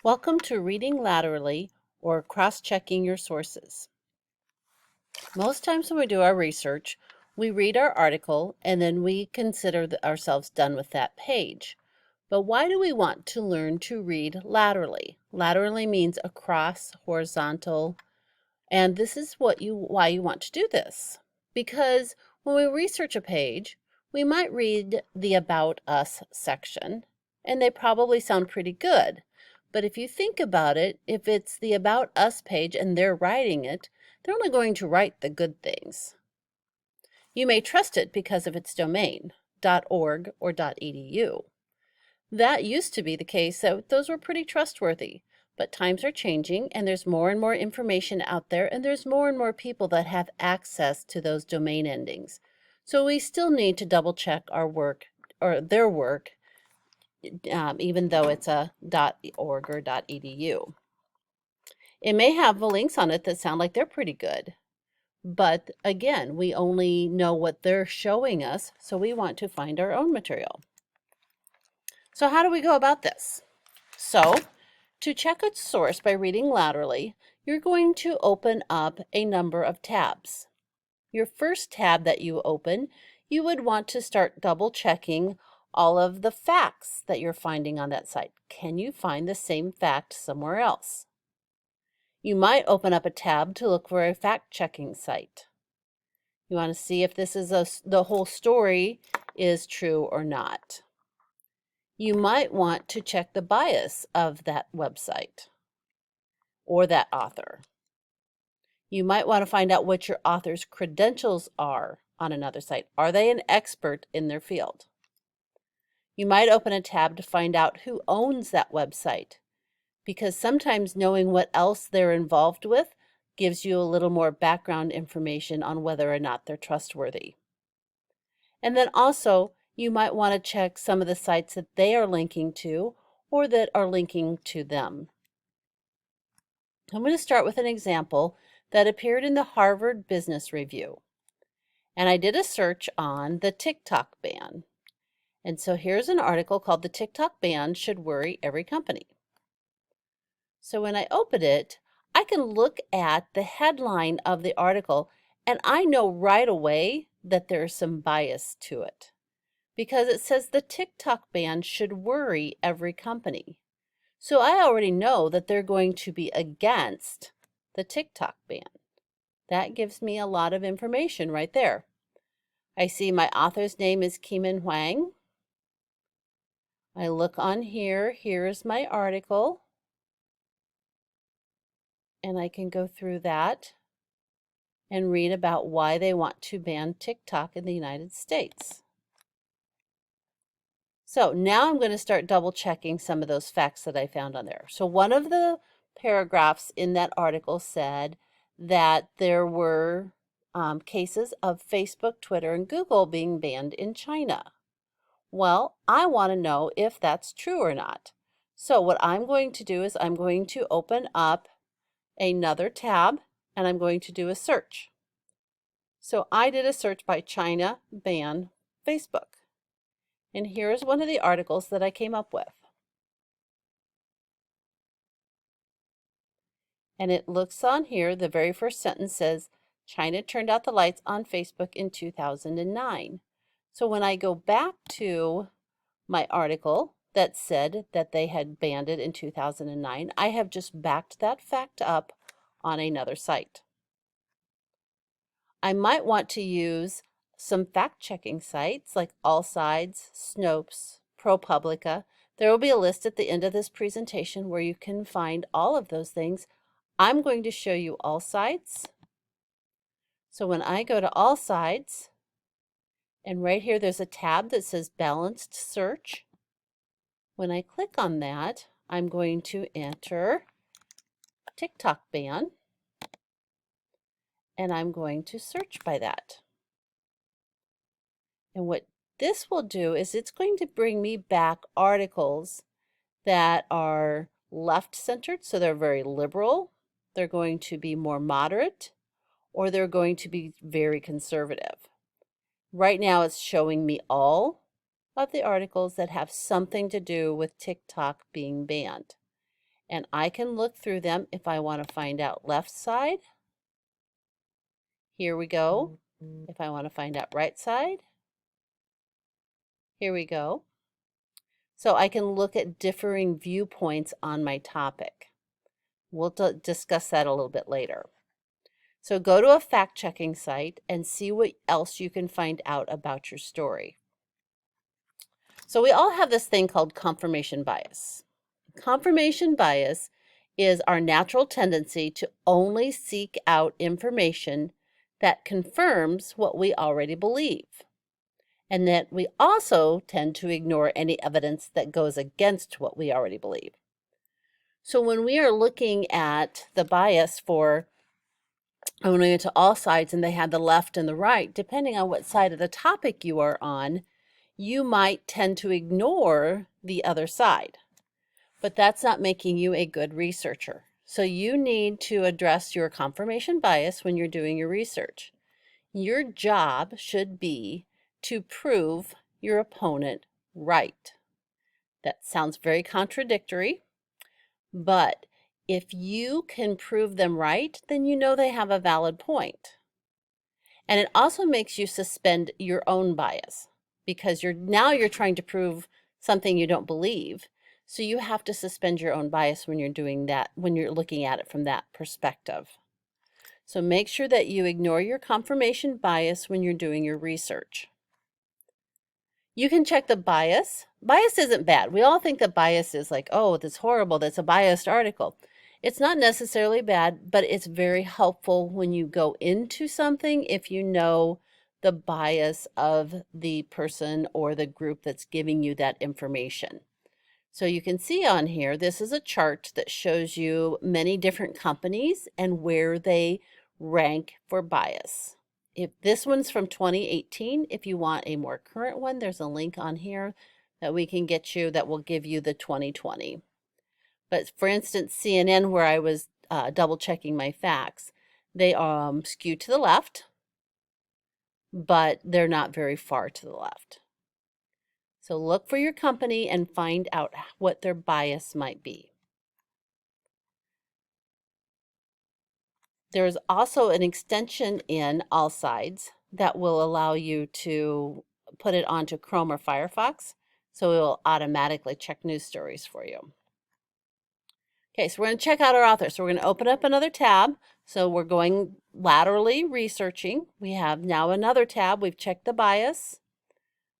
Welcome to Reading Laterally, or cross-checking your sources. Most times when we do our research, we read our article and then we consider ourselves done with that page. But why do we want to learn to read laterally? Laterally means across, horizontal, and this is why you want to do this. Because when we research a page, we might read the About Us section, and they probably sound pretty good. But if you think about it, if it's the About Us page and they're writing it, they're only going to write the good things. You may trust it because of its domain, .org or .edu. That used to be the case, so those were pretty trustworthy. But times are changing, and there's more and more information out there, and there's more and more people that have access to those domain endings. So we still need to double check our work, or their work, even though it's a .org or .edu. It may have the links on it that sound like they're pretty good. But again, we only know what they're showing us, so we want to find our own material. So how do we go about this? So to check a source by reading laterally, you're going to open up a number of tabs. Your first tab that you open, you would want to start double checking all of the facts that you're finding on that site. Can you find the same fact somewhere else? You might open up a tab to look for a fact-checking site. You want to see if this is the whole story is true or not. You might want to check the bias of that website or that author. You might want to find out what your author's credentials are on another site. Are they an expert in their field? You might open a tab to find out who owns that website, because sometimes knowing what else they're involved with gives you a little more background information on whether or not they're trustworthy. And then also, you might want to check some of the sites that they are linking to or that are linking to them. I'm going to start with an example that appeared in the Harvard Business Review. And I did a search on the TikTok ban. And so here's an article called "The TikTok Ban Should Worry Every Company." So when I open it, I can look at the headline of the article and I know right away that there's some bias to it, because it says the TikTok ban should worry every company. So I already know that they're going to be against the TikTok ban. That gives me a lot of information right there. I see my author's name is Keeman Huang. I look on here, here's my article, and I can go through that and read about why they want to ban TikTok in the United States. So now I'm going to start double checking some of those facts that I found on there. So one of the paragraphs in that article said that there were cases of Facebook, Twitter, and Google being banned in China. Well, I want to know if that's true or not. So what I'm going to do is I'm going to open up another tab and I'm going to do a search. So I did a search by China ban Facebook. And here's one of the articles that I came up with. And it looks on here, the very first sentence says, China turned out the lights on Facebook in 2009. So when I go back to my article that said that they had banned it in 2009, I have just backed that fact up on another site. I might want to use some fact-checking sites like All Sides, Snopes, ProPublica. There will be a list at the end of this presentation where you can find all of those things. I'm going to show you All Sides. So when I go to All Sides, and right here there's a tab that says Balanced Search. When I click on that, I'm going to enter TikTok ban, and I'm going to search by that. And what this will do is it's going to bring me back articles that are left-centered, so they're very liberal, they're going to be more moderate, or they're going to be very conservative. Right now it's showing me all of the articles that have something to do with TikTok being banned. And I can look through them if I want to find out left side. Here we go. If I want to find out right side, here we go. So I can look at differing viewpoints on my topic. We'll discuss that a little bit later. So go to a fact-checking site and see what else you can find out about your story. So we all have this thing called confirmation bias. Confirmation bias is our natural tendency to only seek out information that confirms what we already believe, and that we also tend to ignore any evidence that goes against what we already believe. So when we are looking at the bias for, when we went to all sides and they had the left and the right, depending on what side of the topic you are on, you might tend to ignore the other side. But that's not making you a good researcher. So you need to address your confirmation bias when you're doing your research. Your job should be to prove your opponent right. That sounds very contradictory, but if you can prove them right, then you know they have a valid point. And it also makes you suspend your own bias, because you're trying to prove something you don't believe. So you have to suspend your own bias when you're doing that, when you're looking at it from that perspective. So make sure that you ignore your confirmation bias when you're doing your research. You can check the bias. Bias isn't bad. We all think that bias is like, oh, that's horrible, that's a biased article. It's not necessarily bad, but it's very helpful when you go into something if you know the bias of the person or the group that's giving you that information. So you can see on here, this is a chart that shows you many different companies and where they rank for bias. If this one's from 2018, if you want a more current one, there's a link on here that we can get you that will give you the 2020. But for instance, CNN, where I was double checking my facts, they skew to the left, but they're not very far to the left. So look for your company and find out what their bias might be. There's also an extension in All Sides that will allow you to put it onto Chrome or Firefox, so it will automatically check news stories for you. Okay, so we're going to check out our author. So we're going to open up another tab. So we're going laterally researching. We have now another tab. We've checked the bias.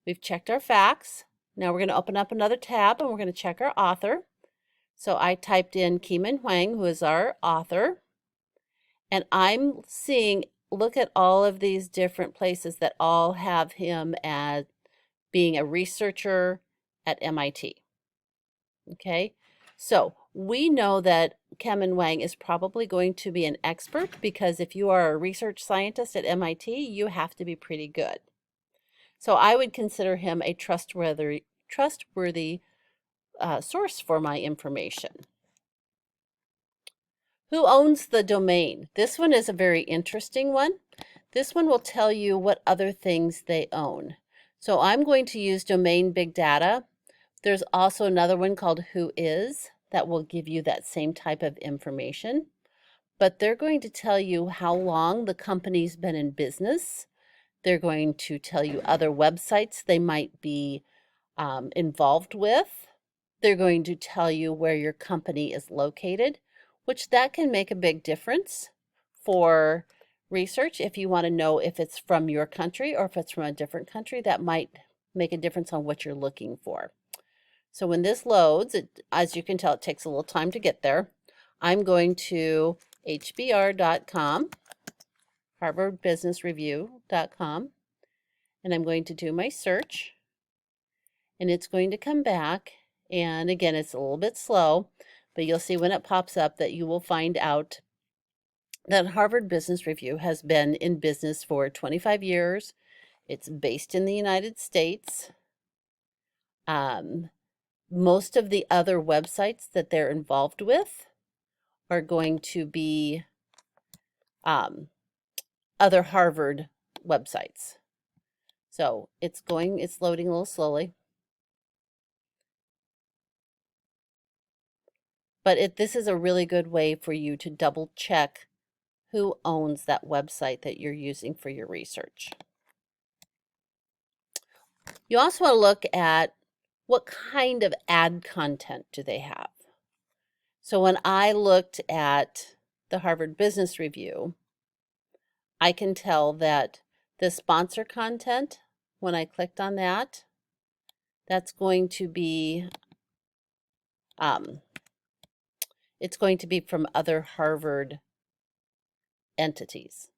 We've checked our facts. Now we're going to open up another tab and we're going to check our author. So I typed in Keeman Huang, who is our author. And I'm seeing, look at all of these different places that all have him as being a researcher at MIT. Okay, so we know that Keeman Huang is probably going to be an expert, because if you are a research scientist at MIT, you have to be pretty good. So I would consider him a trustworthy source for my information. Who owns the domain? This one is a very interesting one. This one will tell you what other things they own. So I'm going to use Domain Big Data. There's also another one called Who Is that will give you that same type of information. But they're going to tell you how long the company's been in business. They're going to tell you other websites they might be involved with. They're going to tell you where your company is located, which that can make a big difference for research. If you want to know if it's from your country or if it's from a different country, that might make a difference on what you're looking for. So when this loads, as you can tell, it takes a little time to get there. I'm going to hbr.com, harvardbusinessreview.com, and I'm going to do my search, and it's going to come back. And again, it's a little bit slow, but you'll see when it pops up that you will find out that Harvard Business Review has been in business for 25 years. It's based in the United States. Most of the other websites that they're involved with are going to be other Harvard websites. So it's loading a little slowly. But this is a really good way for you to double check who owns that website that you're using for your research. You also want to look at what kind of ad content do they have. So when I looked at the Harvard Business Review, I can tell that the sponsor content, when I clicked on that, that's going to be, it's going to be from other Harvard entities.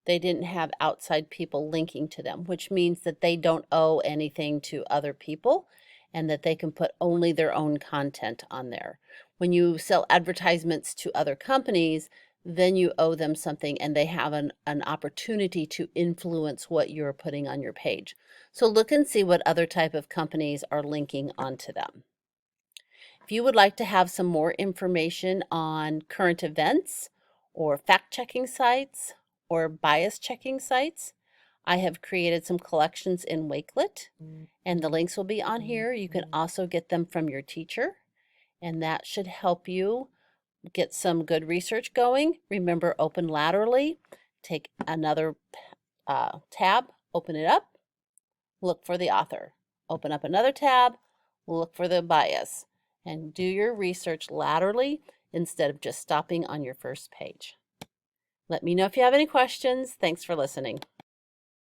They didn't have outside people linking to them, which means that they don't owe anything to other people and that they can put only their own content on there. When you sell advertisements to other companies, then you owe them something and they have an opportunity to influence what you're putting on your page. So look and see what other type of companies are linking onto them. If you would like to have some more information on current events or fact-checking sites or bias checking sites, I have created some collections in Wakelet, and the links will be on here. You can also get them from your teacher, and that should help you get some good research going. Remember, open laterally, take another tab, open it up, look for the author. Open up another tab, look for the bias, and do your research laterally instead of just stopping on your first page. Let me know if you have any questions. Thanks for listening.